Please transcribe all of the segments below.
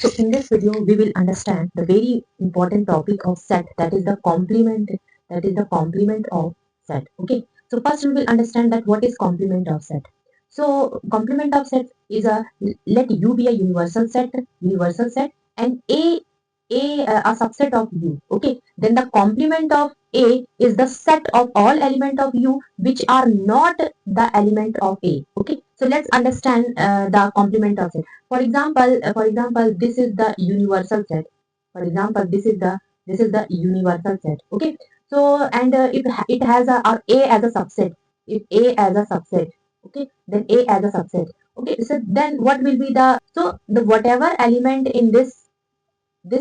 So in this video, we will understand the very important topic of set, that is the complement, of set. Okay. So first we will understand that what is complement of set. So complement of set is let U be a universal set, and a subset of U. Okay. Then the complement of A is the set of all element of U which are not the element of A. Okay. So let's understand the complement of set. For example, this is the universal set. For example, this is the universal set. Okay. So and if it has a as a subset, if A as a subset, okay, then A as a subset. Okay. So then what will be the whatever element in this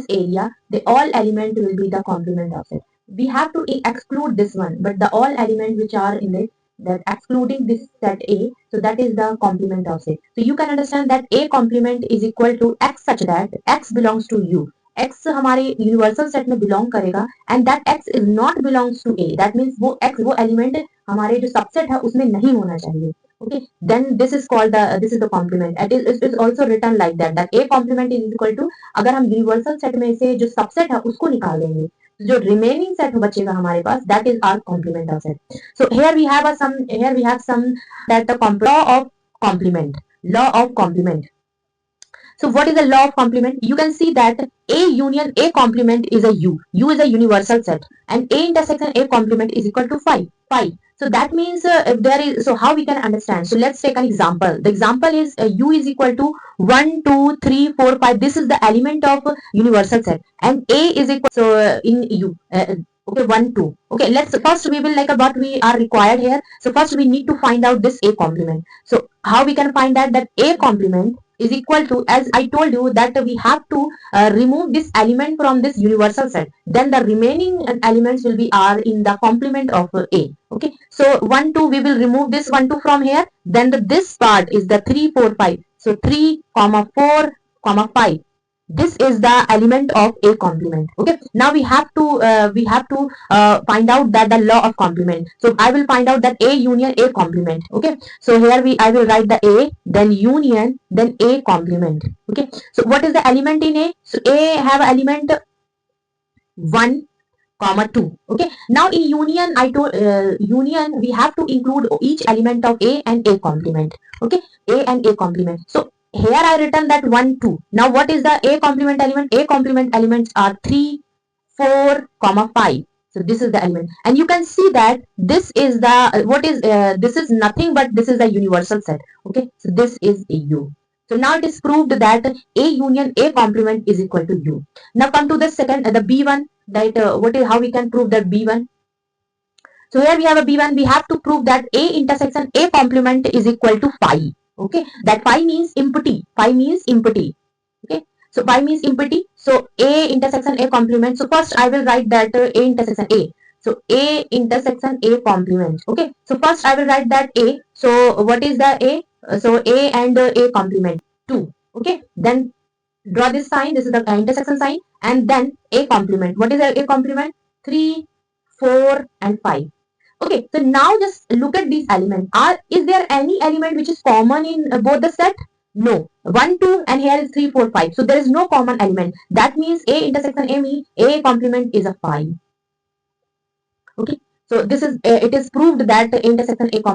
area, the all element will be the complement of set. We have to exclude this one, but the all element which are in it, that excluding this set A, so that is the complement of set. So you can understand that A complement is equal to X such that X belongs to U. X हमारे universal set में belong करेगा and that X is not belongs to A. That means वो element हमारे जो subset है उसमें नहीं होना चाहिए. Okay, then this is the complement. It is also written like that A complement is equal to, अगर हम यूनिवर्सल सेट में से जो सबसेट है उसको निकाल देंगे, जो रिमेनिंग सेट बचेगा हमारे पास, that is our complement of set. So here we have some that the law of complement. So what is the law of complement? You can see that A union A complement is a U. U is a universal set, and A intersection A complement is equal to 5. 5. So that means if there is, so how we can understand? So let's take an example. The example is U is equal to 1, 2, 3, 4, 5. This is the element of universal set, and A is equal, so in U. Okay, 1, 2. Okay, let's first we will like what we are required here. So first we need to find out this A complement. So how we can find that A complement is equal to, as I told you, that we have to remove this element from this universal set. Then the remaining elements will be are in the complement of A. Okay, so 1, 2, we will remove this 1, 2 from here. Then this part is the 3, 4, 5. So 3, 4, 5. This is the element of A complement. Okay, now we have to find out that the law of complement. So I will find out that A union A complement. Okay, so here I will write the A, then union, then A complement. Okay, so what is the element in A? So A have element 1, 2. Okay, now in union I told union we have to include each element of A and A complement. Okay, A and A complement. So here I written that 1, 2. Now what is the A complement element? A complement elements are 3, 4, 5. So this is the element, and you can see that this is the this is nothing but this is the universal set. Okay, so this is a U. So now it is proved that A union A complement is equal to U. Now come to the second, the B1. That how we can prove that B1? So here we have a B1. We have to prove that A intersection A complement is equal to phi. Okay, that phi means empty. Phi means empty. Okay, so phi means empty. So A intersection A complement. So first I will write that A intersection A. So A intersection A complement. Okay, so first I will write that A. So what is the A? So A and A complement 2. Okay, then draw this sign. This is the intersection sign, and then A complement. What is A complement? 3, 4, and 5. Okay, so now just look at these elements. Is there any element which is common in both the set? No. 1, 2, and here is 3, 4, 5. So there is no common element. That means A intersection A means A complement is a phi. Okay, so this is it is proved that the intersection A complement